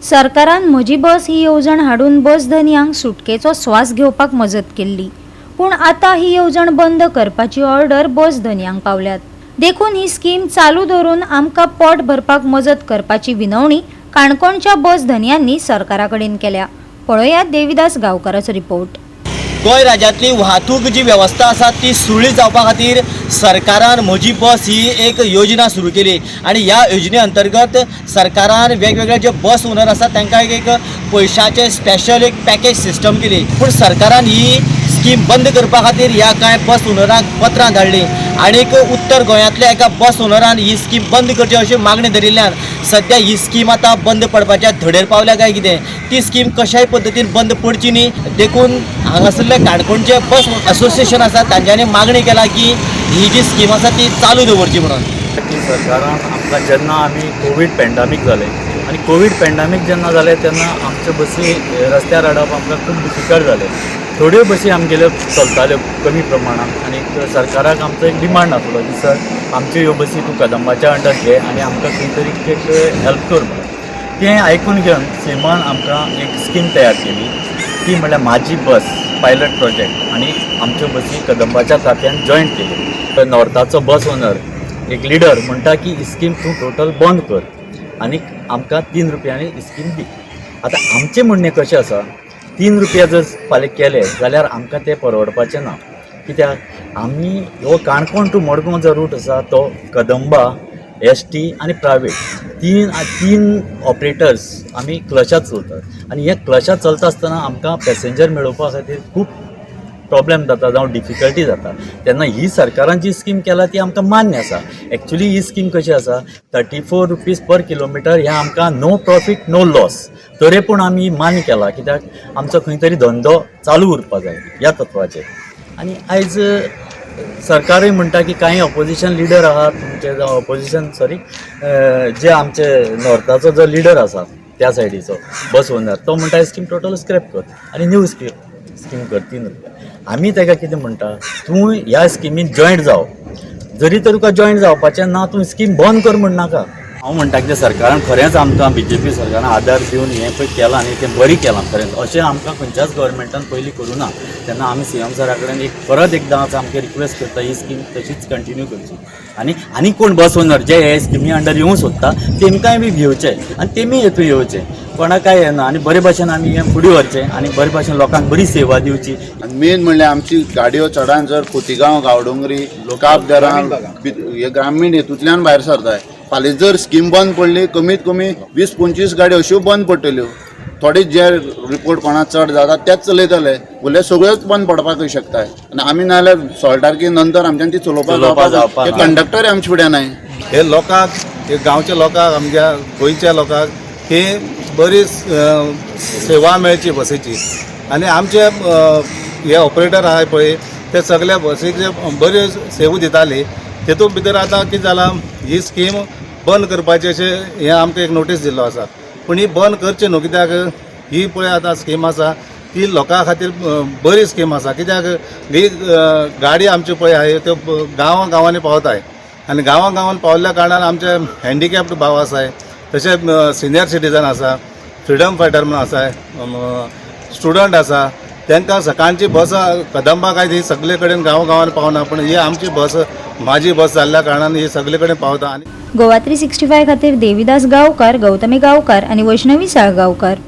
सरकारान म्हजी बस ही येवजण हाडून बस धन्यांक सुटकेचो श्वास घेवपाक मजत केल्ली, पूण आतां ही येवजण बंद करपाची ऑर्डर बस धन्यांक पावल्यात। देखून ही स्कीम चालू दवरून आमकां पोट भरपाक मजत करपाची विनवणी काणकोणच्या बस धन्यांनी सरकारा कडेन केल्या। पळयात देविदास गांवकाराचो रिपोर्ट। गोंय राज्यांतली वाहतूक जी वेवस्था आसा ती सुरळीत जावपा खातीर सरकारान म्हजी बस ही एक योजना सुरू केली आणि ह्या योजने अंतर्गत सरकारान वेगवेगळे जे बस ओनर आसा तांकां एक पैशाचे स्पेशल एक पॅकेज सिस्टम केली, पूण सरकारान ही स्कीम बंद करपा खातीर ह्या कांय बस ओनरांक पत्रां धाडली आणि उत्तर गोंयांतल्या एका बस ओनरान ही स्कीम बंद करची अशी मागणी धरिल्ल्यान सध्या ही स्कीम आतां बंद पडपाच्या धडेर पावल्या काय कितें, ती स्कीम कशाय पद्दतीन बंद पडची न्ही देखून हांगासरले काणकोणचे बस असोसिएशन आसा तांच्यांनी मागणी केला की ही जी स्कीम आसा ती चालू दवरची म्हणून। सरकारान आमकां जेन्ना आमी कोवीड पॅन्डेमीक जालें आनी कोवीड पॅन्डेमीक जेन्ना जालें तेन्ना आमच्यो बसी रस्त्यार हाडप आमकां खूब डिफिकल्ट जालें। थोड्यो बसी आमगेल्यो चलताल्यो कमी प्रमाणांत आनी सरकाराक आमचो एक डिमांड आसलो की सर आमच्यो ह्यो बसी तूं कदंबाच्या अंडर घे आनी आमकां खंय तरी एक हेल्प कर म्हणून। तें आयकून घेवन सेमान आमकां एक स्कीम तयार केली, ती म्हणल्यार म्हाजी बस पायलट प्रोजेक्ट आनी आमच्यो बसी कदंबाच्या तांत्यान जॉयंट केली। नॉर्थाचो बस ओनर एक लिडर म्हणटा की ही स्कीम तूं टोटल बंद कर आनी आमकां 3 रुपयांनी ही स्कीम दी। आतां आमचें म्हणणें कशें आसा, 3 रुपया जर फाल्यां केले जाल्यार आमकां तें परवडपाचें ना, कित्याक आमी हो काणकोण टू मडगांव जो रूट आसा तो कदंबा ST आनी प्रायवेट तीन ऑपरेटर्स आमी क्लचात चलतात आनी हे क्लचात चलता आसतना आमकां पॅसेंजर मेळोवपा खातीर खूब प्रॉब्लेम जाता जावं डिफिकल्टी जाता। तेन्ना ही सरकारान जी स्कीम केला ती आमकां मान्य आसा। एक्चुली ही स्कीम कशी आसा, 34 रुपीज पर किलोमिटर हे आमकां नो प्रॉफिट नो लॉस, तरी पूण आमी मान्य केला कित्याक आमचो खंय तरी धंदो चालू उरपा जाय ह्या तत्वाचेर। आनी आयज सरकारूय म्हणटा की कांय ऑपोजिशन लिडर आहात तुमचे जे आमचे नॉर्थाचो जो लिडर आसा त्या सायडीचो बस ओनर तो म्हणटा स्कीम टोटल स्क्रॅप कर आनी न्यू स्कीम कर 3 रुपया। आमी ताका कितें म्हणटा, तूं ह्या स्किमीन जॉयंट जाव, जरी तर तुका जॉयंट जावपाचें ना तूं स्कीम बंद कर म्हणनाका। हांव म्हणटा की सरकारान खरेंच आमकां BJP सरकारान आदार दिवन हें पळय केलां आनी तें बरी केलां खरेंच, अशें आमकां खंयच्याच गव्हर्मेंटान पयलीं करूं ना। तेन्ना आमी CM सरा कडेन एक परत एकदां आमकां रिक्वेस्ट करता ही स्कीम तशीच कंटिन्यू करची आनी कोण बस ओनर जे हे स्किमी अंडर येवंक सोदता तेमकांय बी घेवचें आनी तेमी हेतून येवचें, कोणाक काय येना आनी बरे भाशेन आमी हें फुडें व्हरचें आनी बरे भाशेन लोकांक बरी सेवा दिवची। आनी मेन म्हणल्यार आमची गाडयो चडान चड खोतीगांव गांवडोंगरी काबदरां हे ग्रामीण हेतूंतल्यान भायर सरताय। फाल्यां जर स्कीम बंद पडली कमीत कमी 20-25 गाडयो अश्यो बंद पडटल्यो। थोडे जे रिपोर्ट कोणा चड जाता तेच चलयतले, उरले सगळ्योच बंद पडपाकय शकता आनी आमी नाजाल्यार 16 तारखे नंतर आमच्यान ती चलोवपाक जावपाक कंडक्टर आमचे फुड्यान नाय। हे लोकांक हे गांवच्या लोकांक आमच्या गोंयच्या लोकांक हे बरी सेवा मेळची बसीची आनी आमचे हे ऑपरेटर आहाय पळय ते सगळ्या बसीचे बरी सेवा दिताली। तेतूंत भितर आतां कितें जालां, ही स्कीम बंद करपाची अशें हें आमकां एक नोटीस दिल्लो आसा, पूण ही बंद करची न्हू कित्याक ही पळय आतां स्कीम आसा ती लोकां खातीर बरी स्कीम आसा। कित्याक ही गाडी आमच्यो पळय आहाय त्यो गांवांनी पावताय आनी गांवांत पावल्ल्या कारणान आमचे हँडिकॅप्ड भाव आसाय, तशें सिनियर सिटीजन आसा, फ्रिडम फायटर म्हणून आसाय, स्टुडंट आसा, तांकां सकाळची बस कदंबा काय ही सगळे कडेन गांवांनी पावना, पूण ही आमची बस म्हाजी बस जाल्ल्या कारणान ही सगळे कडेन पावता। गोवा 365 खातीर देविदास गांवकार, गौतमी गांवकार आनी वैष्णवी साळगांवकार।